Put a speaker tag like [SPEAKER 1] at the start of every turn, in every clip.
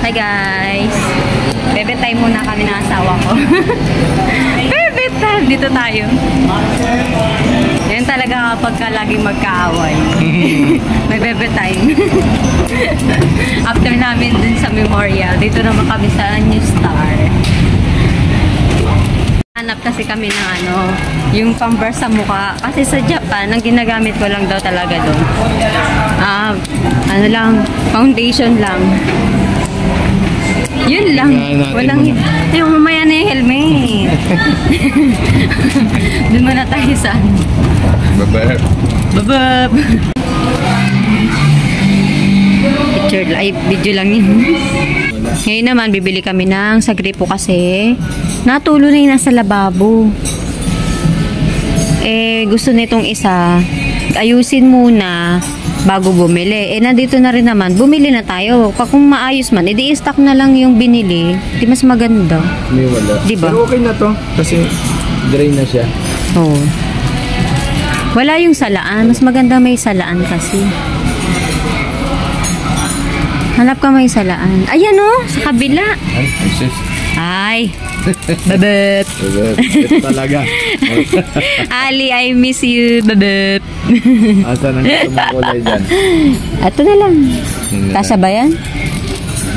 [SPEAKER 1] Hi guys! Bebe time muna kami ng asawa ko. Bebe time! Dito tayo. Yan talaga kapag ka laging magkaaway. May bebe time. After namin dun sa Memorial, dito naman kami sa New Star. Hanap kasi kami ng yung pambar sa mukha. Kasi sa Japan, ang ginagamit ko lang daw talaga doon. Foundation lang. Yun lang. Walang, yung mamaya na yung helmet. Doon muna tayo sa
[SPEAKER 2] Babab.
[SPEAKER 1] Babab. Picture, video lang yun. Ngayon naman, bibili kami ng sagripo kasi natulo na yung nasa lababo. Gusto nitong isa, ayusin muna bago bumili. Nandito na rin naman, bumili na tayo. Kung maayos man, i-stock na lang yung binili. Di mas maganda.
[SPEAKER 2] May wala.
[SPEAKER 1] Diba?
[SPEAKER 2] Pero okay na to. Kasi dry na siya.
[SPEAKER 1] Oo. Wala yung salaan. Mas maganda may salaan kasi. Hanap ka may salaan. Ayan o, sa kabila.
[SPEAKER 2] Ay, sis.
[SPEAKER 1] Ay. Babab.
[SPEAKER 2] Babab. Ito talaga.
[SPEAKER 1] Ali, I miss you. Babab.
[SPEAKER 2] Asan ang gusto mong kulay dyan?
[SPEAKER 1] Ito na lang. Kasya ba yan?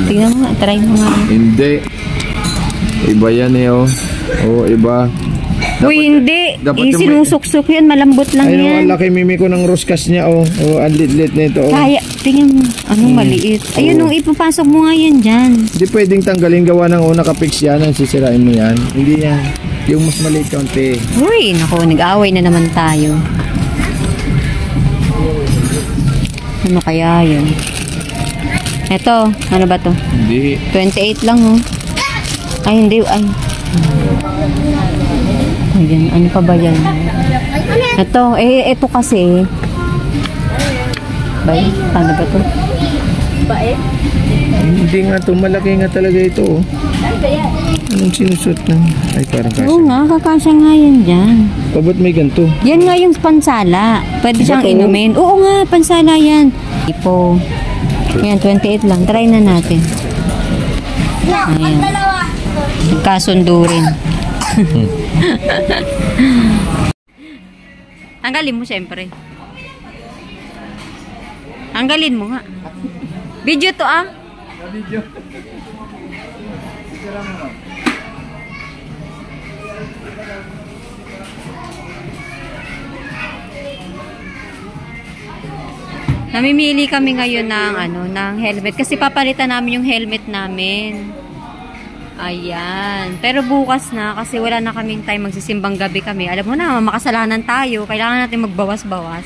[SPEAKER 1] Tingnan mo nga. Try mo nga.
[SPEAKER 2] Hindi. Iba yan oh. Oo, iba.
[SPEAKER 1] Uy, hindi. Sinusuksok yan. Malambot lang yan.
[SPEAKER 2] Ayun, ang laki mimi ko ng roskas niya ang lit-lit nito
[SPEAKER 1] Kaya, tingnan mo. Anong maliit. Ayun, ipapasok mo nga yan dyan.
[SPEAKER 2] Hindi pwedeng tanggalin, gawa ng nakapix yan. Sisirain mo yan. Hindi yan. Yung mas maliit kaunti.
[SPEAKER 1] Uy, naku. Nag-away na naman tayo. Ano kaya yun? Ito. Ano ba to?
[SPEAKER 2] Hindi.
[SPEAKER 1] 28 lang Ay, hindi. Ay. Ayan, ano pa ba yan? Ito, ito kasi. Bay, paano ba to?
[SPEAKER 2] Hindi nga to, malaki nga talaga ito Anong sinusot na? Ay, parang kasya.
[SPEAKER 1] Oo nga, kakasya nga yan dyan.
[SPEAKER 2] Ba't may ganito?
[SPEAKER 1] Yan nga yung pansala. Pwede siyang inumin. Oo nga, pansala yan. Ipo. Ayan, 28 lang. Try na natin. Ayan. Kasundo rin. Tanggalin mo syempre. Tanggalin mo nga. Video to
[SPEAKER 2] Video.
[SPEAKER 1] Namimili kami ngayon ng helmet kasi papalitan namin yung helmet namin. Ayan. Pero bukas na kasi wala na kaming time, magsisimbang gabi kami. Alam mo na, makasalanan tayo. Kailangan natin magbawas-bawas.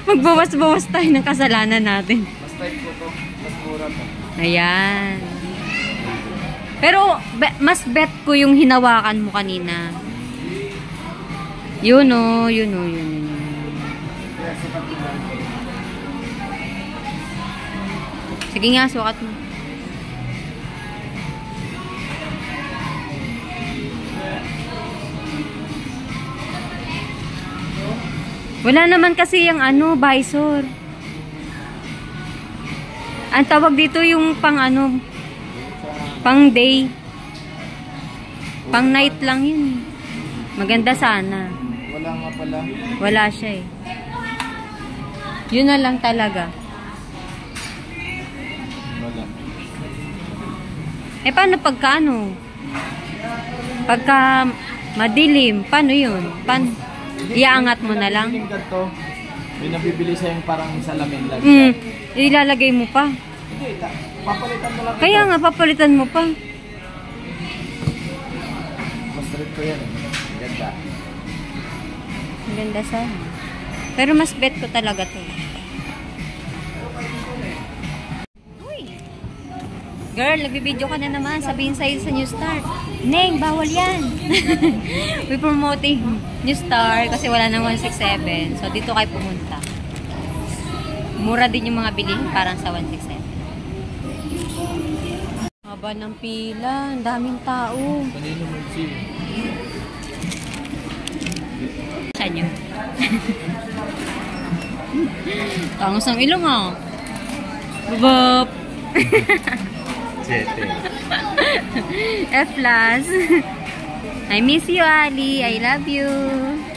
[SPEAKER 1] Magbawas-bawas tayo ng kasalanan natin.
[SPEAKER 2] Mas tight po to. Mas mura to.
[SPEAKER 1] Ayan. Pero mas bet ko yung hinawakan mo kanina. Yun. Sige nga, sukat mo. Wala naman kasi yung visor. Ang tawag dito yung pang pang day. Pang night lang yun. Maganda sana.
[SPEAKER 2] Wala nga pala.
[SPEAKER 1] Wala siya Yun na lang talaga.
[SPEAKER 2] Wala.
[SPEAKER 1] Paano pagka Pagka madilim, paano yun? Iaangat mo na lang?
[SPEAKER 2] May nabibili sa'yo parang salamin lang.
[SPEAKER 1] Ilalagay mo pa.
[SPEAKER 2] Hindi, papalitan mo lang.
[SPEAKER 1] Kaya nga, papalitan mo pa.
[SPEAKER 2] Mas trip ko yan Ganda.
[SPEAKER 1] Ganda sana. Pero mas bet ko talaga to. Girl, nagbibideo ka na naman. Sabihin sa'yo sa New Star. Neng, bawal yan. We promoting New Star kasi wala nang 167. So, dito kayo pumunta. Mura din yung mga bilihin parang sa 167. Haba ng pila. Ang daming tao.
[SPEAKER 2] Kanino mo siya?
[SPEAKER 1] Saan yun? Tangos ng ilong Babab. F+. I miss you, Ali. I love you.